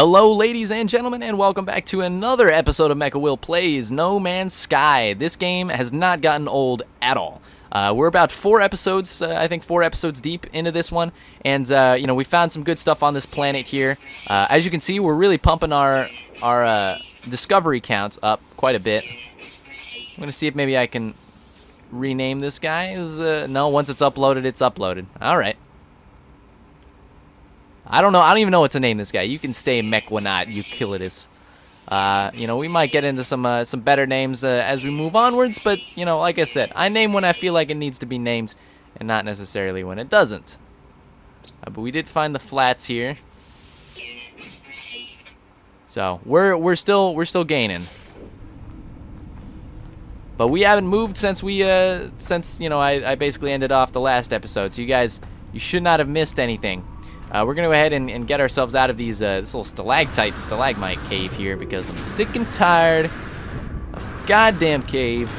Hello, ladies and gentlemen, and welcome back to another episode of MechaWill Plays No Man's Sky. This game has not gotten old at all. We're about 4 episodes, I think 4 episodes deep into this one, and we found some good stuff on this planet here. As you can see, we're really pumping our discovery counts up quite a bit. I'm gonna see if maybe I can rename this guy. No, once it's uploaded, it's uploaded. All right. I don't know. I don't even know what to name this guy. You can stay MechaWill, you Killidus. We might get into some better names as we move onwards, but, like I said, I name when I feel like it needs to be named and not necessarily when it doesn't. But we did find the flats here. So, we're still gaining. But we haven't moved since I basically ended off the last episode. So you should not have missed anything. We're going to go ahead and get ourselves out of this little stalagmite cave here because I'm sick and tired of this goddamn cave.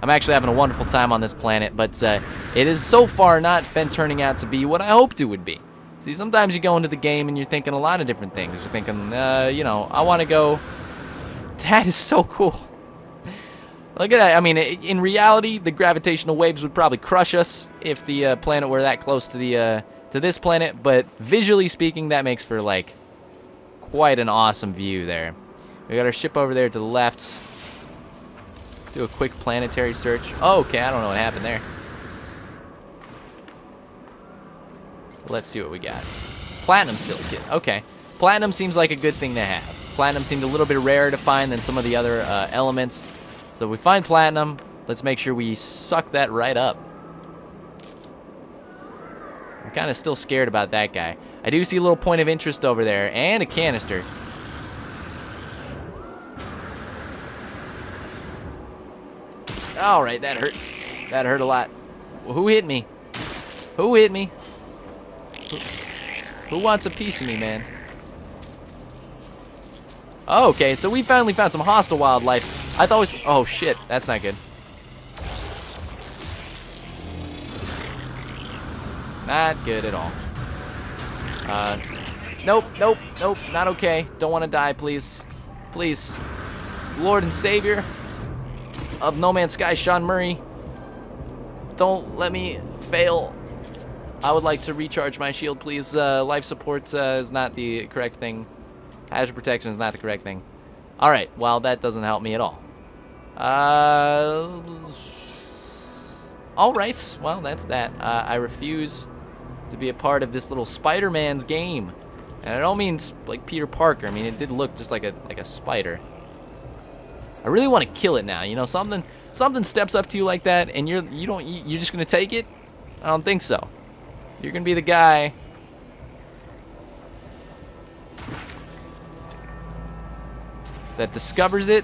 I'm actually having a wonderful time on this planet, but it has so far not been turning out to be what I hoped it would be. See, sometimes you go into the game and you're thinking a lot of different things. You're thinking, I want to go... That is so cool. Look at that. I mean, in reality, the gravitational waves would probably crush us if the planet were that close to this planet, but visually speaking, that makes for like quite an awesome view there. We got our ship over there to the left. Do a quick planetary search. Oh, okay, I don't know what happened there. Let's see what we got. Platinum silicate. Okay, platinum seems like a good thing to have. Platinum seemed a little bit rarer to find than some of the other elements. So if we find platinum, let's make sure we suck that right up. I'm kind of still scared about that guy. I do see a little point of interest over there, and a canister. All right, that hurt. That hurt a lot. Well, who hit me? Who hit me? Who wants a piece of me, man? Oh, okay, so we finally found some hostile wildlife. I thought it was... Oh, shit, that's not good. Not good at all. Nope, not okay. Don't want to die, please. Please. Lord and Savior of No Man's Sky, Sean Murray. Don't let me fail. I would like to recharge my shield, please. Life support is not the correct thing. Hazard protection is not the correct thing. Alright, well, that doesn't help me at all. Alright, well, that's that. I refuse to be a part of this little Spider-Man's game. And I don't mean like Peter Parker. I mean, it did look just like a spider. I really want to kill it now. Something steps up to you like that, and you're just gonna take it? I don't think so. You're gonna be the guy that discovers it.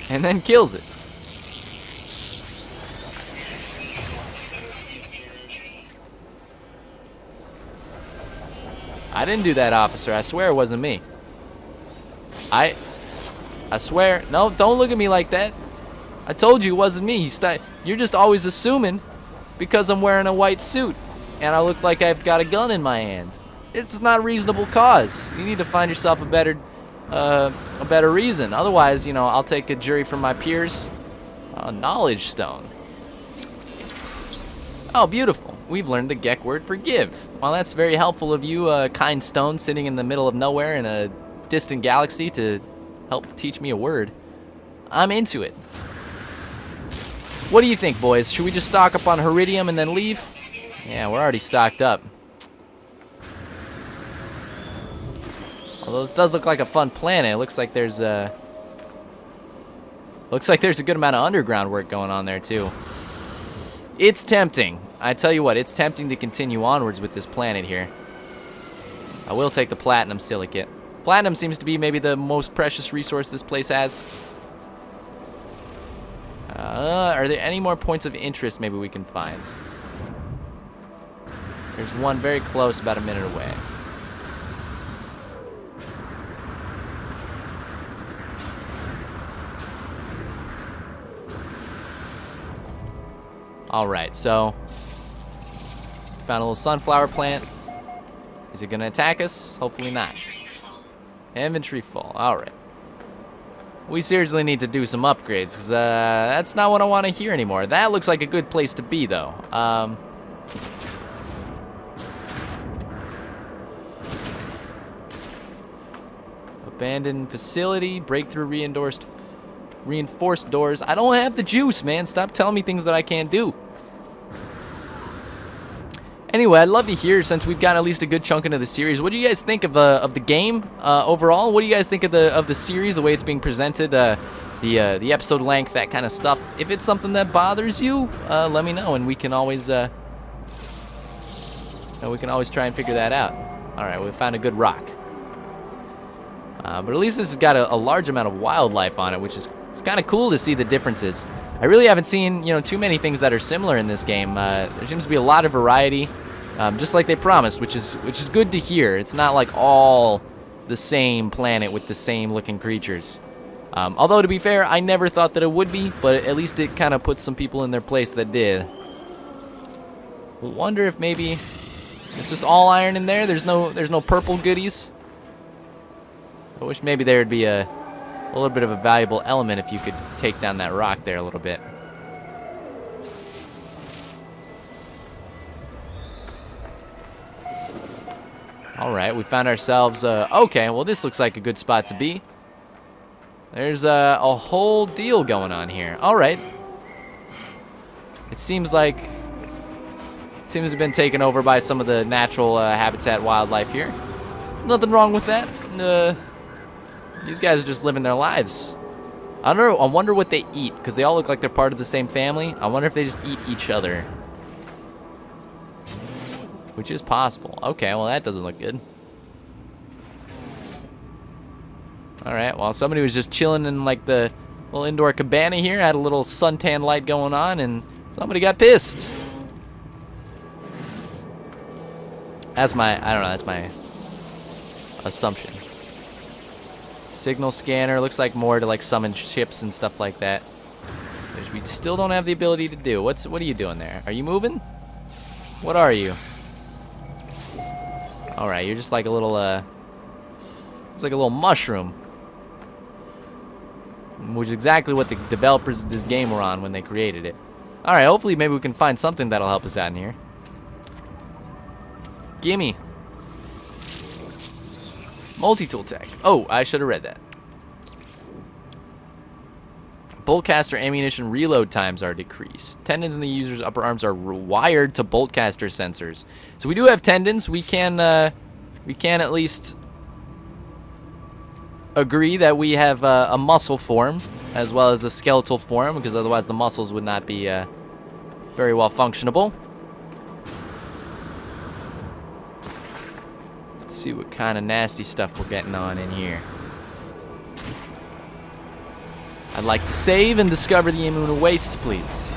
And then kills it. I didn't do that, officer. I swear it wasn't me. I swear. No, don't look at me like that. I told you it wasn't me. You're just always assuming because I'm wearing a white suit and I look like I've got a gun in my hand. It's not reasonable cause. You need to find yourself a better reason. Otherwise, I'll take a jury from my peers. A knowledge stone. Oh, beautiful. We've learned the Gek word for give. Well, that's very helpful of you, kind stone sitting in the middle of nowhere in a distant galaxy to help teach me a word. I'm into it. What do you think, boys? Should we just stock up on Heridium and then leave? Yeah, we're already stocked up. Although this does look like a fun planet. It looks like there's a good amount of underground work going on there too. It's tempting. I tell you what, it's tempting to continue onwards with this planet here. I will take the platinum silicate. Platinum seems to be maybe the most precious resource this place has. Are there any more points of interest maybe we can find? There's one very close, about a minute away. All right, so found a little sunflower plant. Is it gonna attack us? Hopefully not. Inventory full. All right. We seriously need to do some upgrades, because that's not what I want to hear anymore. That looks like a good place to be, though. Abandoned facility, breakthrough reinforced doors. I don't have the juice, man. Stop telling me things that I can't do. Anyway, I'd love to hear, since we've got at least a good chunk into the series, what do you guys think of the game overall? What do you guys think of the series, the way it's being presented, the episode length, that kind of stuff? If it's something that bothers you, let me know, and we can always try and figure that out. All right, we found a good rock, but at least this has got a large amount of wildlife on it, which is it's kind of cool to see the differences. I really haven't seen, too many things that are similar in this game. There seems to be a lot of variety, just like they promised, which is good to hear. It's not like all the same planet with the same looking creatures. Although, to be fair, I never thought that it would be, but at least it kind of puts some people in their place that did. I wonder if maybe it's just all iron in there. There's no purple goodies. I wish maybe there would be a little bit of a valuable element if you could take down that rock there a little bit. All right, we found ourselves, okay, well, this looks like a good spot to be. There's a whole deal going on here. All right. It seems to have been taken over by some of the natural habitat wildlife here. Nothing wrong with that. These guys are just living their lives. I don't know. I wonder what they eat, because they all look like they're part of the same family. I wonder if they just eat each other. Which is possible. Okay, well, that doesn't look good. All right, well, somebody was just chilling in, like, the little indoor cabana here, had a little suntan light going on, and somebody got pissed. That's my assumption. Signal scanner, looks like more to, like, summon ships and stuff like that, which we still don't have the ability to do. What are you doing there? Are you moving? What are you? All right, you're just like a little, it's like a little mushroom, which is exactly what the developers of this game were on when they created it. All right, hopefully maybe we can find something that'll help us out in here. Gimme. Multi-tool tech. Oh, I should have read that. Boltcaster ammunition reload times are decreased. Tendons in the user's upper arms are wired to boltcaster sensors. So we do have tendons. We can at least agree that we have a muscle form as well as a skeletal form, because otherwise the muscles would not be very well functionable. Let's see what kind of nasty stuff we're getting on in here. I'd like to save and discover the Imuna wastes, please.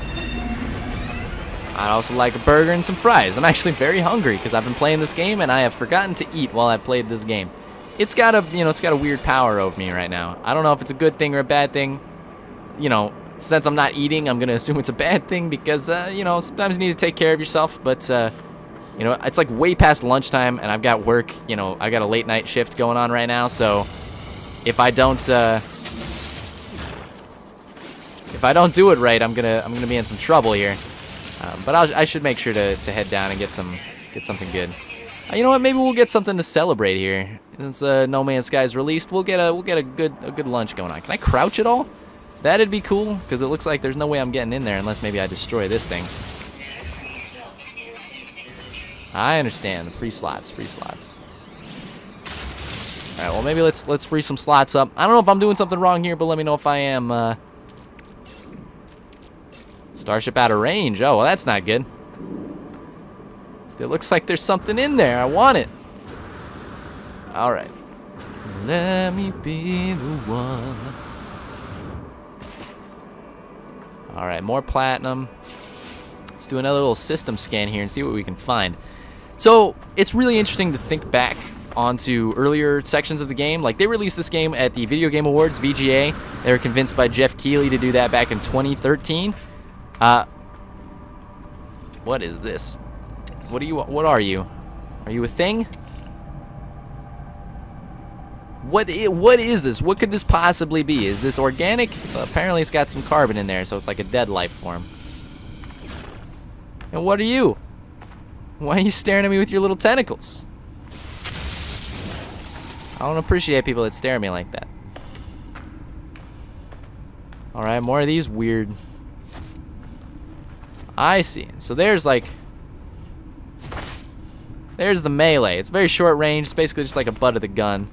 I'd also like a burger and some fries. I'm actually very hungry because I've been playing this game and I have forgotten to eat while I played this game. It's got a weird power over me right now. I don't know if it's a good thing or a bad thing. Since I'm not eating, I'm gonna assume it's a bad thing because sometimes you need to take care of yourself. But it's like way past lunchtime and I've got work. I got a late night shift going on right now. So if I don't do it right, I'm gonna be in some trouble here. But I should make sure to head down and get something good. You know what? Maybe we'll get something to celebrate here. Since No Man's Sky is released, we'll get a good lunch going on. Can I crouch at all? That'd be cool, because it looks like there's no way I'm getting in there unless maybe I destroy this thing. I understand. Free slots. All right. Well, maybe let's free some slots up. I don't know if I'm doing something wrong here, but let me know if I am. Starship out of range. Oh, well, that's not good. It looks like there's something in there. I want it. All right. Let me be the one. All right, more platinum. Let's do another little system scan here and see what we can find. So it's really interesting to think back onto earlier sections of the game. Like, they released this game at the Video Game Awards, VGA. They were convinced by Jeff Keighley to do that back in 2013. What is this? What are you? Are you a thing? What is this? What could this possibly be? Is this organic? Well, apparently it's got some carbon in there, so it's like a dead life form. And what are you? Why are you staring at me with your little tentacles? I don't appreciate people that stare at me like that. Alright, more of these weird... I see. So there's like... There's the melee. It's very short range. It's basically just like a butt of the gun.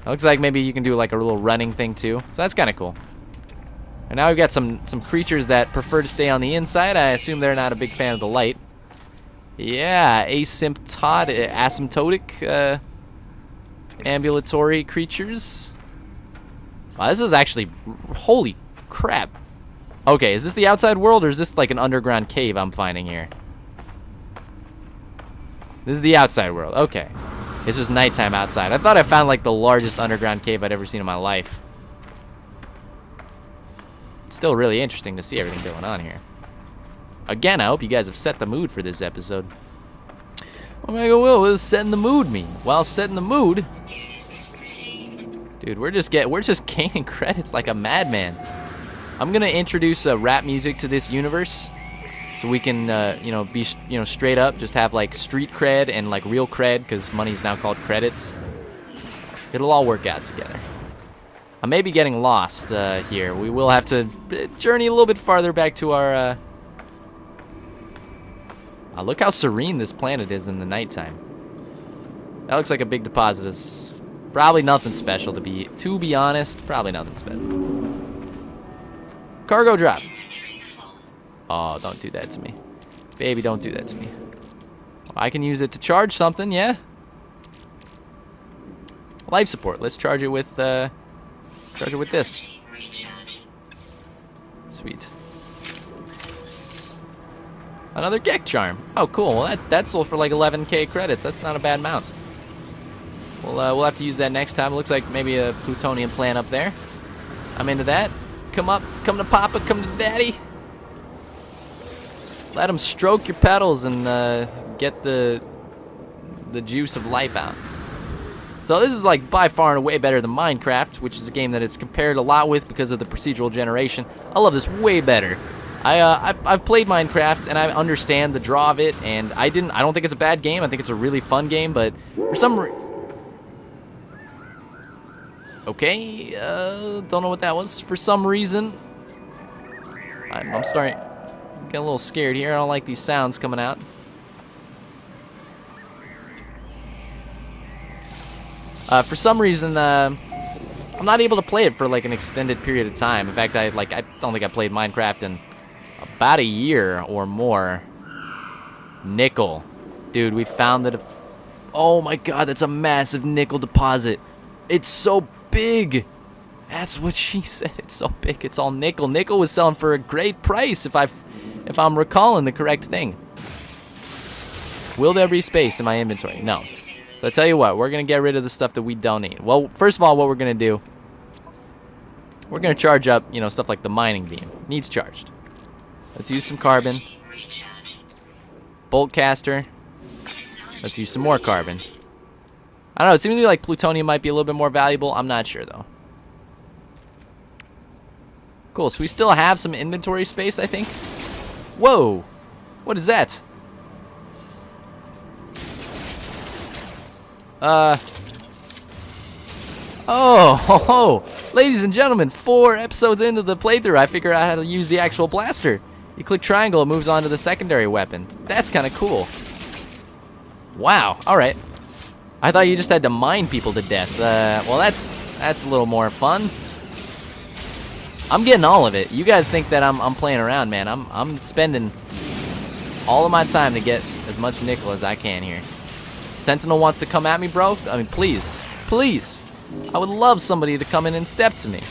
It looks like maybe you can do like a little running thing too. So that's kind of cool. And now we've got some creatures that prefer to stay on the inside. I assume they're not a big fan of the light. Yeah, asymptotic ambulatory creatures. Wow, this is actually... Holy crap. Okay, is this the outside world or is this like an underground cave I'm finding here? This is the outside world. Okay. It's just nighttime outside. I thought I found like the largest underground cave I'd ever seen in my life. It's still really interesting to see everything going on here. Again, I hope you guys have set the mood for this episode. MechaWill, what does setting the mood mean? While setting the mood, dude, we're just gaining credits like a madman. I'm gonna introduce rap music to this universe, so we can, be, straight up, just have like street cred and like real cred, because money's now called credits. It'll all work out together. I may be getting lost here. We will have to journey a little bit farther back to our. Look how serene this planet is in the nighttime. That looks like a big deposit. It's probably nothing special to be honest. Probably nothing special. Cargo drop. Oh, don't do that to me. Baby, don't do that to me. I can use it to charge something, yeah? Life support. Let's charge it with this. Sweet. Another Gek charm. Oh, cool. Well, that sold for like 11k credits. That's not a bad amount. We'll have to use that next time. It looks like maybe a plutonium plant up there. I'm into that. Come up. Come to Papa. Come to Daddy. Let them stroke your pedals and get the juice of life out. So this is like by far and away better than Minecraft, which is a game that it's compared a lot with because of the procedural generation. I love this way better. I've played Minecraft and I understand the draw of it, and I don't think it's a bad game. I think it's a really fun game, but for some okay, don't know what that was. For some reason, I'm starting to get a little scared here. I don't like these sounds coming out. For some reason, I'm not able to play it for like an extended period of time. In fact, I don't think I played Minecraft in about a year or more. Nickel. Dude, we found that. Oh my god, that's a massive nickel deposit. It's so big. That's what she said. It's so big. It's all nickel. Nickel was selling for a great price if I'm recalling the correct thing. Will there be space in my inventory? No. So I tell you what, we're going to get rid of the stuff that we don't need. Well, first of all, what we're going to do, we're going to charge up, stuff like the mining beam. Needs charged. Let's use some carbon. Bolt caster. Let's use some more carbon. I don't know, it seems to me like plutonium might be a little bit more valuable. I'm not sure, though. Cool, so we still have some inventory space, I think. Whoa! What is that? Oh, ladies and gentlemen, 4 episodes into the playthrough, I figured out how to use the actual blaster. You click triangle, it moves on to the secondary weapon. That's kind of cool. Wow, alright. I thought you just had to mine people to death. Well, that's a little more fun. I'm getting all of it. You guys think that I'm playing around, man. I'm spending all of my time to get as much nickel as I can here. Sentinel wants to come at me, bro? I mean, please. Please. I would love somebody to come in and step to me.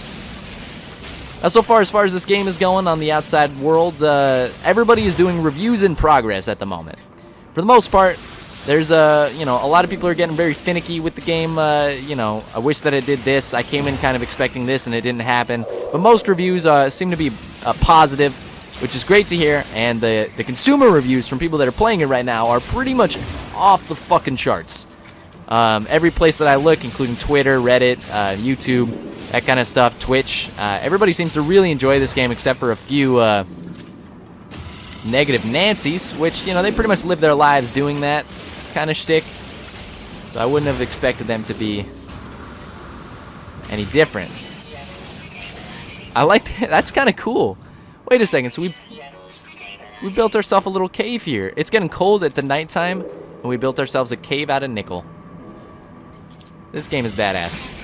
So far as this game is going on the outside world, everybody is doing reviews in progress at the moment. For the most part, there's a lot of people are getting very finicky with the game. I wish that it did this. I came in kind of expecting this and it didn't happen. But most reviews seem to be positive. which is great to hear. And the consumer reviews from people that are playing it right now are pretty much off the fucking charts. Every place that I look, including Twitter, Reddit, YouTube, that kind of stuff, Twitch, everybody seems to really enjoy this game except for a few negative Nancys, which, you know, they pretty much live their lives doing that kind of shtick. So I wouldn't have expected them to be any different. I like that. That's kind of cool. Wait a second. So we built ourselves a little cave here. It's getting cold at the nighttime, and we built ourselves a cave out of nickel. This game is badass.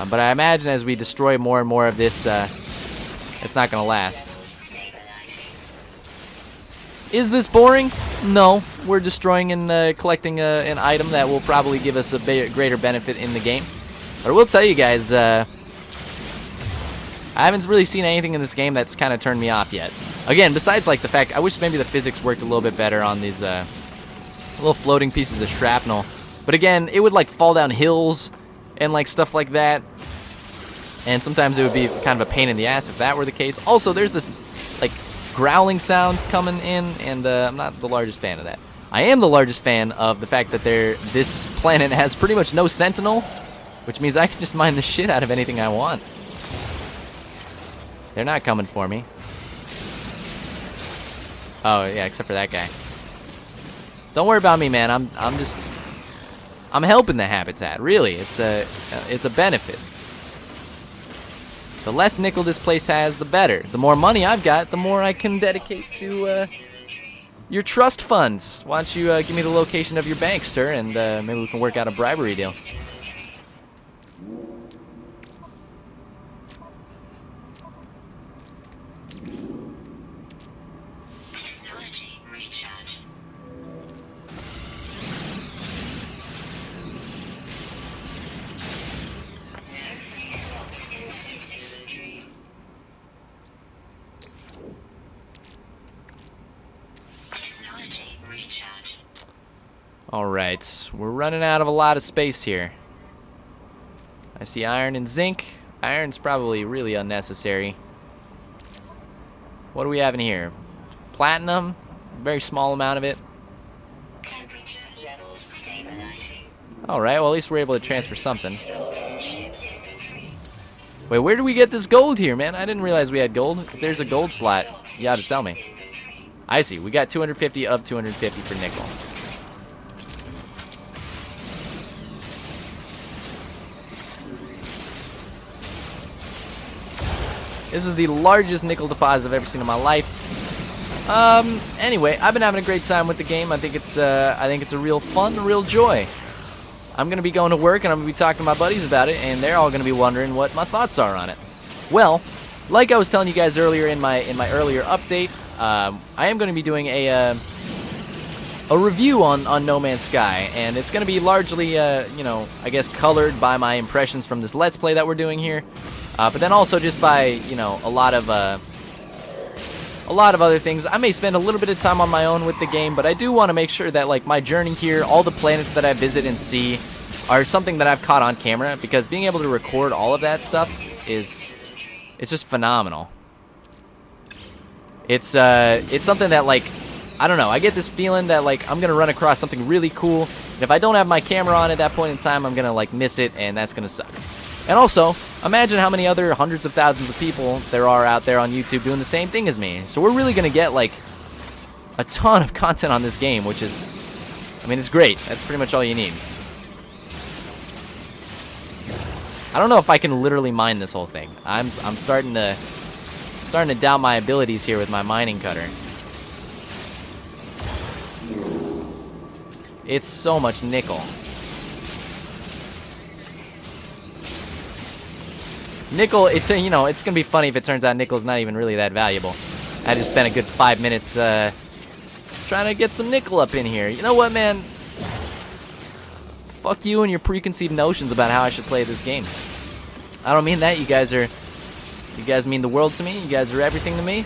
But I imagine as we destroy more and more of this, it's not going to last. Is this boring? No. We're destroying and collecting an item that will probably give us a greater benefit in the game. But I will tell you guys, I haven't really seen anything in this game that's kind of turned me off yet. Again, besides like the fact, I wish maybe the physics worked a little bit better on these little floating pieces of shrapnel. But again, it would like fall down hills and like stuff like that. And sometimes it would be kind of a pain in the ass if that were the case. Also, there's this like growling sounds coming in, and I'm not the largest fan of that. I am the largest fan of the fact that this planet has pretty much no sentinel, which means I can just mine the shit out of anything I want. They're not coming for me. Oh yeah, except for that guy. Don't worry about me, man. I'm helping the habitat. Really, it's a benefit. The less nickel this place has, the better. The more money I've got, the more I can dedicate to your trust funds. Why don't you give me the location of your bank, sir, and maybe we can work out a bribery deal. Alright, we're running out of a lot of space here. I see iron and zinc. Iron's probably really unnecessary. What do we have in here? Platinum, very small amount of it. Alright, well at least we're able to transfer something. Wait, where do we get this gold here, man? I didn't realize we had gold. If there's a gold slot, you ought to tell me. I see, we got 250 of 250 for nickel. This is the largest nickel deposit I've ever seen in my life. Anyway, I've been having a great time with the game. I think it's a real fun, a real joy. I'm gonna be going to work and I'm gonna be talking to my buddies about it, and they're all gonna be wondering what my thoughts are on it. Well, like I was telling you guys earlier in my earlier update, I am gonna be doing a review on No Man's Sky, and it's gonna be largely, you know, I guess colored by my impressions from this Let's Play that we're doing here. But then also just by, you know, a lot of other things. I may spend a little bit of time on my own with the game, but I do want to make sure that like my journey here, all the planets that I visit and see, are something that I've caught on camera, because being able to record all of that stuff it's just phenomenal. It's something that, like, I don't know, I get this feeling that like I'm gonna run across something really cool, and if I don't have my camera on at that point in time, I'm gonna like miss it, and that's gonna suck. And also, imagine how many other hundreds of thousands of people there are out there on YouTube doing the same thing as me. So we're really going to get, like, a ton of content on this game, which is, I mean, it's great. That's pretty much all you need. I don't know if I can literally mine this whole thing. I'm starting to doubt my abilities here with my mining cutter. It's so much nickel. Nickel, it's you know, it's gonna be funny if it turns out nickel's not even really that valuable. I just spent a good 5 minutes trying to get some nickel up in here. You know what, man? Fuck you and your preconceived notions about how I should play this game. I don't mean that. You guys mean the world to me. You guys are everything to me.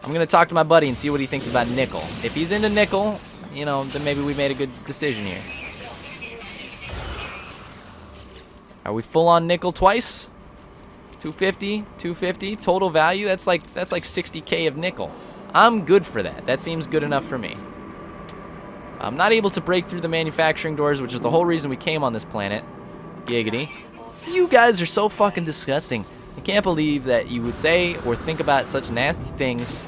I'm gonna talk to my buddy and see what he thinks about nickel. If he's into nickel, you know, then maybe we made a good decision here. Are we full on nickel twice? 250, 250 total value. That's like 60K of nickel. I'm good for that. That seems good enough for me. I'm not able to break through the manufacturing doors, which is the whole reason we came on this planet. Giggity. You guys are so fucking disgusting. I can't believe that you would say or think about such nasty things.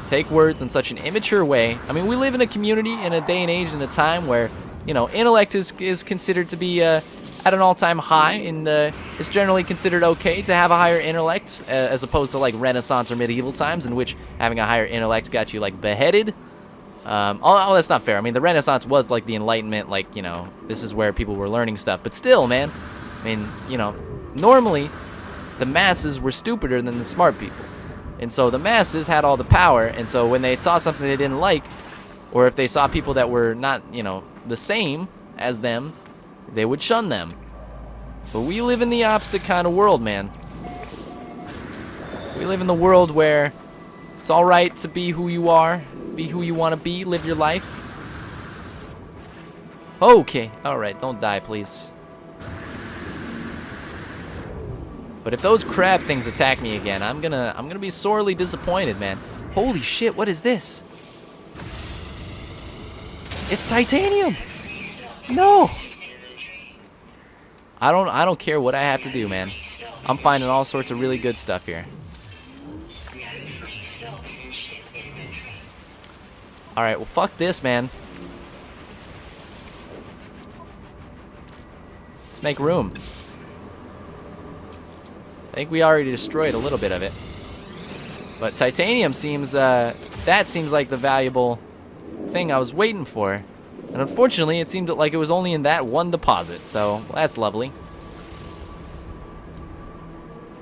Take words in such an immature way. I mean, we live in a community, in a day and age, in a time where, you know, intellect is considered to be at an all-time high, and it's generally considered okay to have a higher intellect, as opposed to like Renaissance or medieval times, in which having a higher intellect got you like beheaded. Oh, that's not fair. I mean, the Renaissance was like the Enlightenment, like, you know, this is where people were learning stuff. But still, man, I mean, you know, normally the masses were stupider than the smart people. And so the masses had all the power, and so when they saw something they didn't like, or if they saw people that were not, you know, the same as them, they would shun them. But we live in the opposite kind of world, man. We live in the world where it's all right to be who you are, be who you want to be, live your life. Okay, all right, don't die, please. But if those crab things attack me again, I'm gonna be sorely disappointed, man. Holy shit, what is this? It's titanium. No. I don't care what I have to do, man. I'm finding all sorts of really good stuff here. All right, well, fuck this, man. Let's make room. I think we already destroyed a little bit of it. But titanium seems, that seems like the valuable thing I was waiting for. And unfortunately, it seemed like it was only in that one deposit. So, well, that's lovely.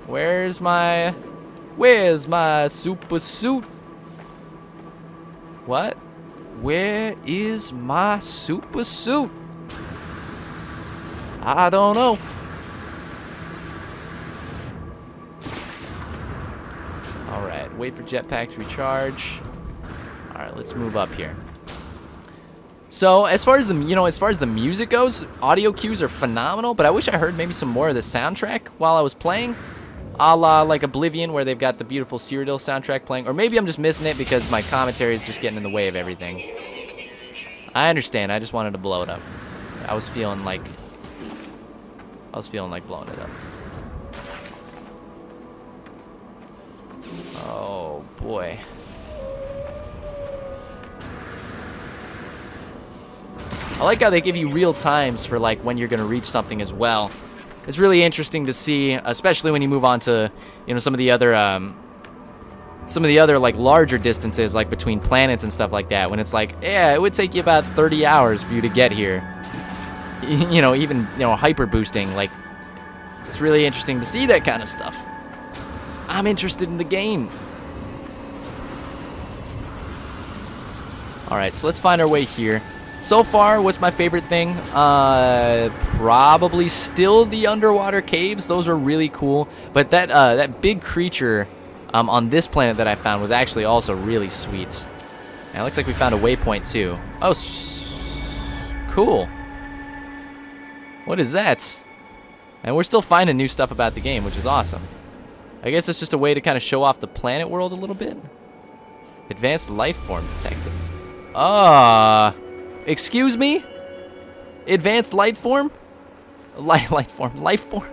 Where's my super suit? What? Where is my super suit? I don't know. Alright, wait for jetpack to recharge. Alright, let's move up here. So, as far as the music goes, audio cues are phenomenal, but I wish I heard maybe some more of the soundtrack while I was playing. A la like Oblivion, where they've got the beautiful Cyrodiil soundtrack playing. Or maybe I'm just missing it because my commentary is just getting in the way of everything. I understand, I just wanted to blow it up. I was feeling like blowing it up. Oh boy. I like how they give you real times for like when you're gonna reach something as well. It's really interesting to see, especially when you move on to, you know, some of the other like larger distances, like between planets and stuff like that. When it's like, yeah, it would take you about 30 hours for you to get here. You know, even, you know, hyper boosting. Like, it's really interesting to see that kind of stuff. I'm interested in the game. All right, so let's find our way here. So far, what's my favorite thing? Probably still the underwater caves. Those are really cool. But that big creature on this planet that I found was actually also really sweet. And it looks like we found a waypoint too. Oh, cool. What is that? And we're still finding new stuff about the game, which is awesome. I guess it's just a way to kind of show off the planet world a little bit. Advanced life form detected. Excuse me? Advanced light form? Life form.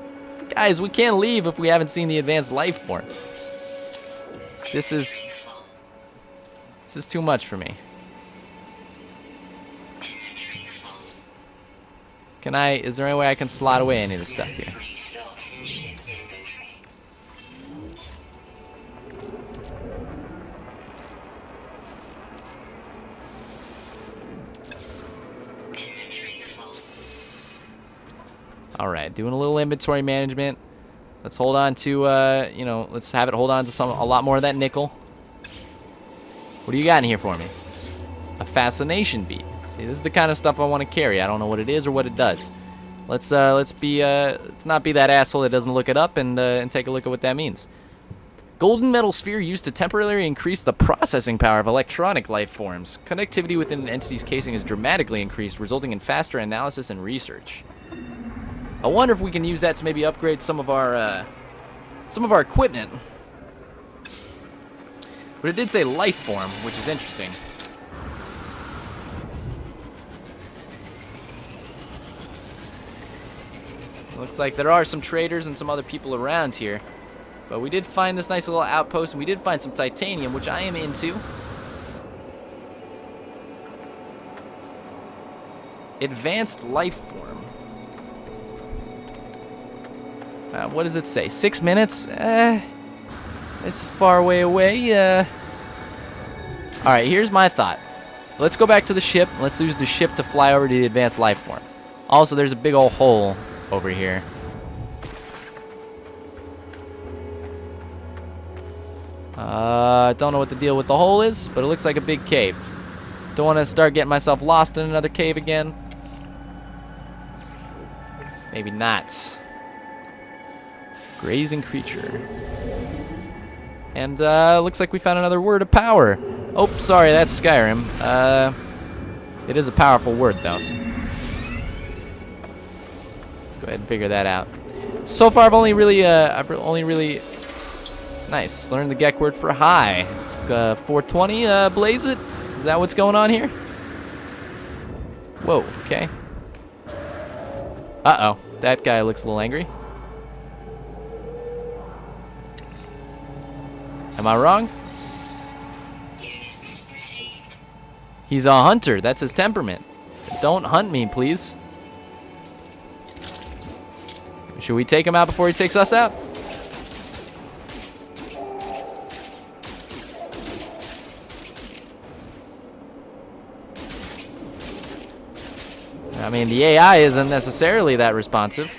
Guys, we can't leave if we haven't seen the advanced life form. This is too much for me. Is there any way I can slot away any of this stuff here? All right, doing a little inventory management. Let's hold on to, let's have it hold on to a lot more of that nickel. What do you got in here for me? A fascination bead. See, this is the kind of stuff I want to carry. I don't know what it is or what it does. Let's not be that asshole that doesn't look it up and take a look at what that means. Golden metal sphere used to temporarily increase the processing power of electronic life forms. Connectivity within an entity's casing is dramatically increased, resulting in faster analysis and research. I wonder if we can use that to maybe upgrade some of our equipment. But it did say life form, which is interesting. Looks like there are some traders and some other people around here. But we did find this nice little outpost, and we did find some titanium, which I am into. Advanced life form. What does it say? 6 minutes? It's a far way away. Alright, here's my thought. Let's go back to the ship. Let's use the ship to fly over to the advanced life form. Also, there's a big old hole over here. Don't know what the deal with the hole is, but it looks like a big cave. Don't want to start getting myself lost in another cave again. Maybe not. Grazing creature. And looks like we found another word of power. Oh, sorry, that's Skyrim. It is a powerful word, though. So let's go ahead and figure that out. So far, I've only really nice. Learned the Gek word for high. It's 420. Blaze it. Is that what's going on here? Whoa. Okay. Uh-oh. That guy looks a little angry. Am I wrong? He's a hunter. That's his temperament. Don't hunt me, please. Should we take him out before he takes us out? I mean, the AI isn't necessarily that responsive.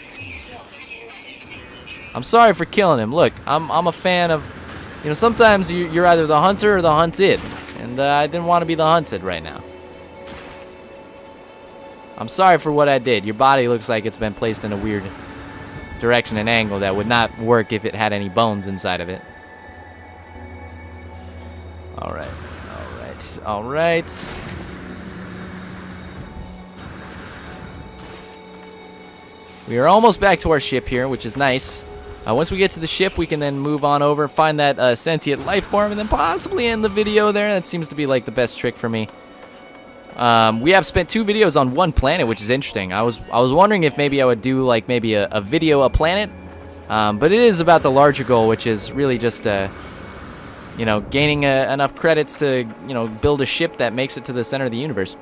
I'm sorry for killing him. Look, I'm a fan of, you know, sometimes you're either the hunter or the hunted. And I didn't want to be the hunted right now. I'm sorry for what I did. Your body looks like it's been placed in a weird direction and angle that would not work if it had any bones inside of it. Alright, alright, alright. We are almost back to our ship here, which is nice. Once we get to the ship, we can then move on over, find that sentient life form, and then possibly end the video there. That seems to be like the best trick for me. We have spent 2 videos on one planet, which is interesting. I was wondering if maybe I would do like maybe a video a planet, but it is about the larger goal, which is really just you know, gaining enough credits to, you know, build a ship that makes it to the center of the universe.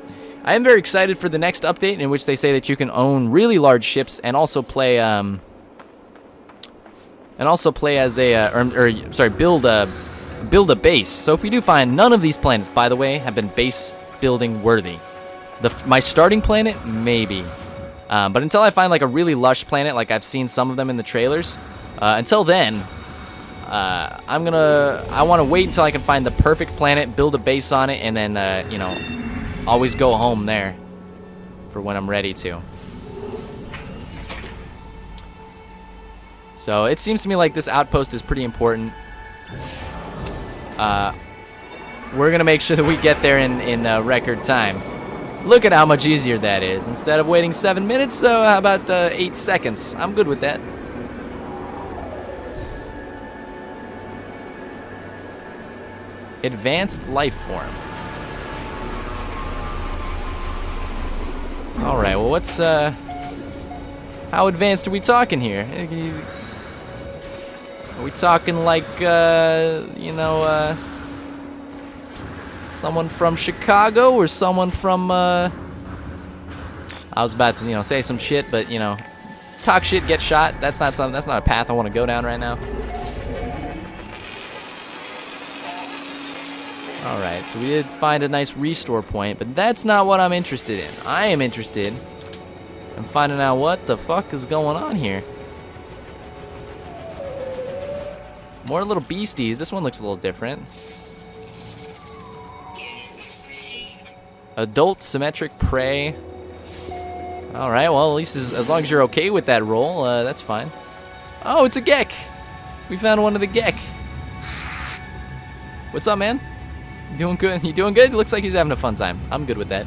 I am very excited for the next update, in which they say that you can own really large ships and also play as a build a base. So if we do find, none of these planets, by the way, have been base building worthy. My starting planet, maybe, but until I find like a really lush planet, like I've seen some of them in the trailers, until then, I want to wait until I can find the perfect planet, build a base on it, and then you know, always go home there for when I'm ready to. So it seems to me like this outpost is pretty important. We're gonna make sure that we get there in record time. Look at how much easier that is. Instead of waiting 7 minutes, so how about 8 seconds? I'm good with that. Advanced life form. All right. Well, what's how advanced are we talking here? Are we talking like, you know, someone from Chicago or someone from, I was about to, you know, say some shit, but, you know, talk shit, get shot. That's not a path I want to go down right now. All right, so we did find a nice restore point, but that's not what I'm interested in. I am interested in finding out what the fuck is going on here. More little beasties. This one looks a little different. Adult symmetric prey. All right, well, at least as long as you're okay with that roll, that's fine. Oh, it's a Gek. We found one of the Gek. What's up, man? You doing good? You doing good? Looks like he's having a fun time. I'm good with that.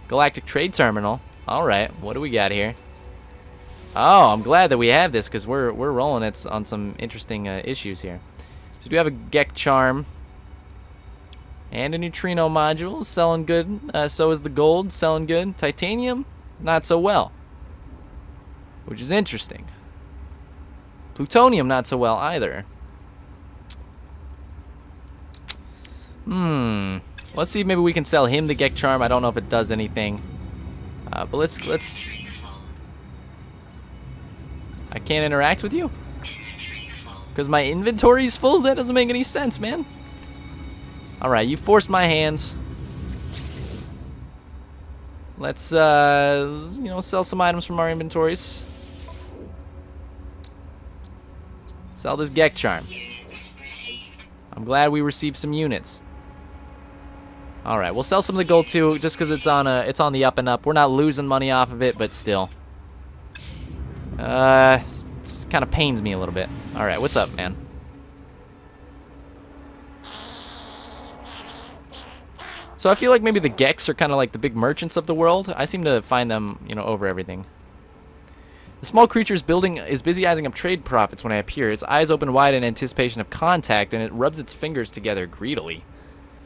Galactic Trade Terminal. All right, what do we got here? Oh, I'm glad that we have this because we're rolling it on some interesting issues here. So we do have a Gek Charm and a neutrino module selling good. So is the gold selling good. Titanium, not so well, which is interesting. Plutonium, not so well either. Let's see if maybe we can sell him the Gek Charm. I don't know if it does anything. But let's. I can't interact with you? Because my inventory's full? That doesn't make any sense, man. Alright, you forced my hands. Let's, sell some items from our inventories. Sell this Gek Charm. I'm glad we received some units. Alright, we'll sell some of the gold too, just because it's on the up and up. We're not losing money off of it, but still. It kind of pains me a little bit. Alright, what's up, man? So I feel like maybe the Geks are kind of like the big merchants of the world. I seem to find them, over everything. The small creature is busy adding up trade profits when I appear. Its eyes open wide in anticipation of contact, and it rubs its fingers together greedily.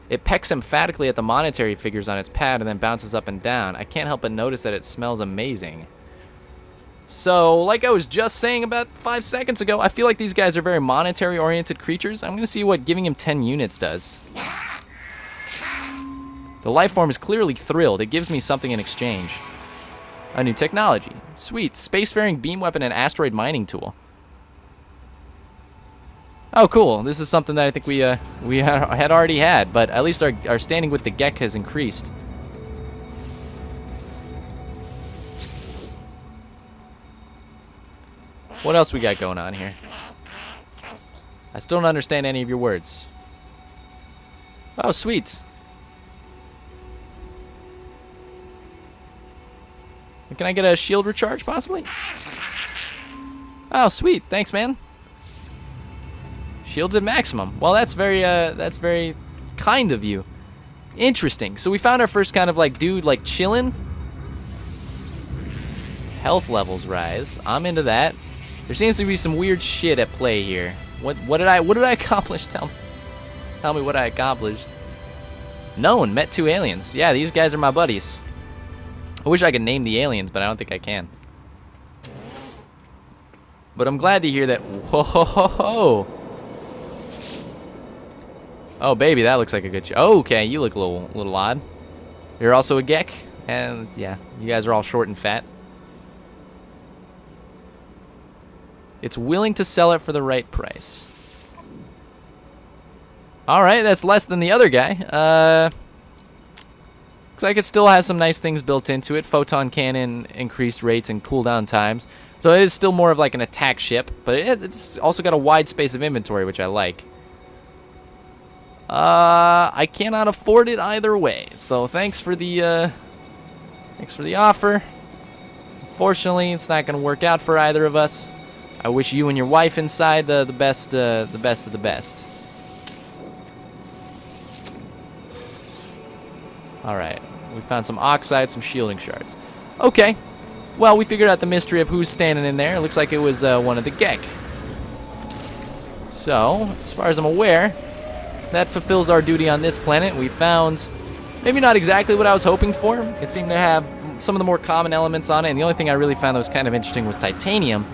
It pecks emphatically at the monetary figures on its pad and then bounces up and down. I can't help but notice that it smells amazing. So, like I was just saying about 5 seconds ago, I feel like these guys are very monetary-oriented creatures. I'm going to see what giving him 10 units does. The life form is clearly thrilled. It gives me something in exchange. A new technology. Sweet. Spacefaring beam weapon and asteroid mining tool. Oh, cool. This is something that I think we had already had, but at least our standing with the Gek has increased. What else we got going on here? I still don't understand any of your words. Oh, sweet. Can I get a shield recharge, possibly? Oh, sweet. Thanks, man. Shields at maximum. Well, that's very kind of you. Interesting. So we found our first kind of like dude like chilling. Health levels rise. I'm into that. There seems to be some weird shit at play here. What did I accomplish? Tell me what I accomplished. Known, met 2 aliens. Yeah, these guys are my buddies. I wish I could name the aliens, but I don't think I can. But I'm glad to hear that. Whoa. Oh, baby, that looks like a good show. Oh, okay, you look a little odd. You're also a Gek, and yeah, you guys are all short and fat. It's willing to sell it for the right price. All right, that's less than the other guy. Looks like it still has some nice things built into it. Photon cannon, increased rates, and cooldown times. So it is still more of like an attack ship, but it's also got a wide space of inventory, which I like. I cannot afford it either way. So thanks for the offer. Unfortunately, it's not going to work out for either of us. I wish you and your wife inside the best of the best. All right, we found some oxide, some shielding shards. Okay, well, we figured out the mystery of who's standing in there. It looks like it was one of the Gek. So, as far as I'm aware, that fulfills our duty on this planet. We found maybe not exactly what I was hoping for. It seemed to have some of the more common elements on it, and the only thing I really found that was kind of interesting was titanium.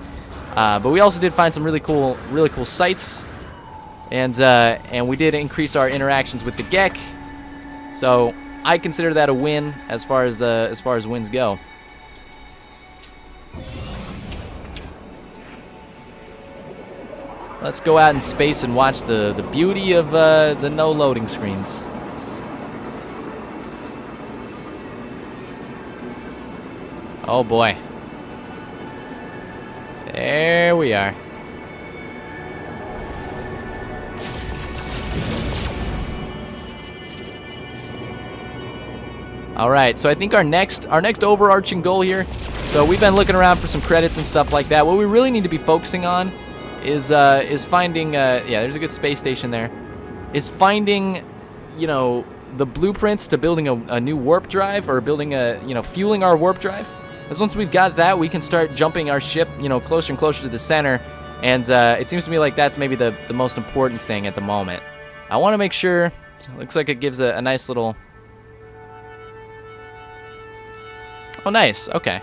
But we also did find some really cool sites, and we did increase our interactions with the Gek. So I consider that a win as far as wins go. Let's go out in space and watch the beauty of the no loading screens. Oh boy. There we are. All right, so I think our next overarching goal here. So we've been looking around for some credits and stuff like that. What we really need to be focusing on is finding. Yeah, there's a good space station there. Is finding, the blueprints to building a new warp drive, or building fueling our warp drive. because once we've got that, we can start jumping our ship, you know, closer and closer to the center. And it seems to me like that's maybe the most important thing at the moment. I want to make sure. Looks like it gives a nice little. Oh, nice. Okay.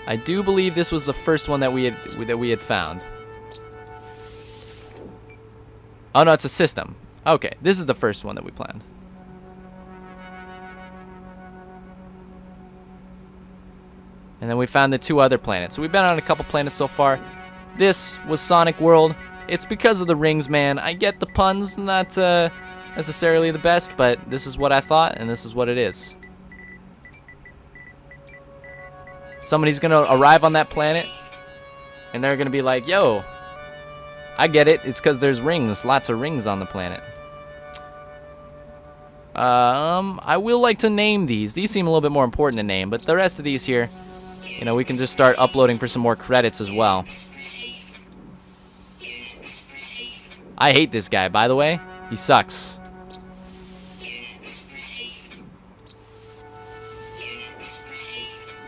I do believe this was the first one that we had found. Oh no, it's a system. Okay, this is the first one that we planned. And then we found the 2 other planets. So we've been on a couple planets so far. This was Sonic World. It's because of the rings, man. I get the puns, not necessarily the best, but this is what I thought, and this is what it is. Somebody's gonna arrive on that planet, and they're gonna be like, yo, I get it. It's because there's rings, lots of rings on the planet. I will like to name these. These seem a little bit more important to name, but the rest of these here, you know, we can just start uploading for some more credits as well. I hate this guy, by the way. He sucks.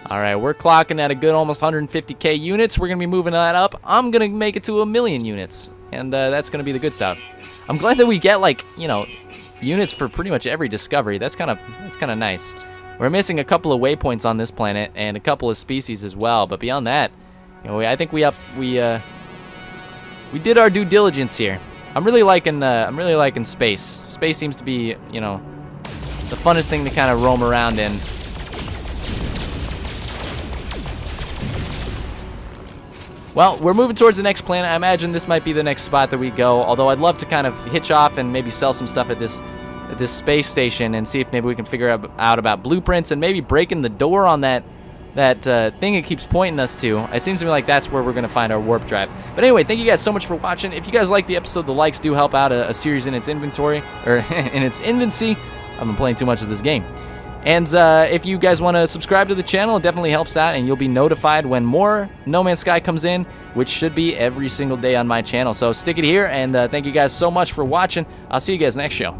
All right, we're clocking at a good almost 150k units. We're going to be moving that up. I'm going to make it to 1,000,000 units, and that's going to be the good stuff. I'm glad that we get, like, you know, units for pretty much every discovery. That's kind of nice. We're missing a couple of waypoints on this planet and a couple of species as well, but beyond that, you know, I think we did our due diligence here. I'm really liking space. Space seems to be, you know, the funnest thing to kind of roam around in. Well, we're moving towards the next planet. I imagine this might be the next spot that we go, although I'd love to kind of hitch off and maybe sell some stuff at this space station and see if maybe we can figure out about blueprints and maybe breaking the door on that thing it keeps pointing us to. It seems to me like that's where we're going to find our warp drive. But anyway, thank you guys so much for watching. If you guys like the episode, the likes do help out a series in its inventory, or in its infancy. I've been playing too much of this game. And if you guys want to subscribe to the channel, it definitely helps out, and you'll be notified when more No Man's Sky comes in, which should be every single day on my channel. So stick it here, and thank you guys so much for watching. I'll see you guys next show.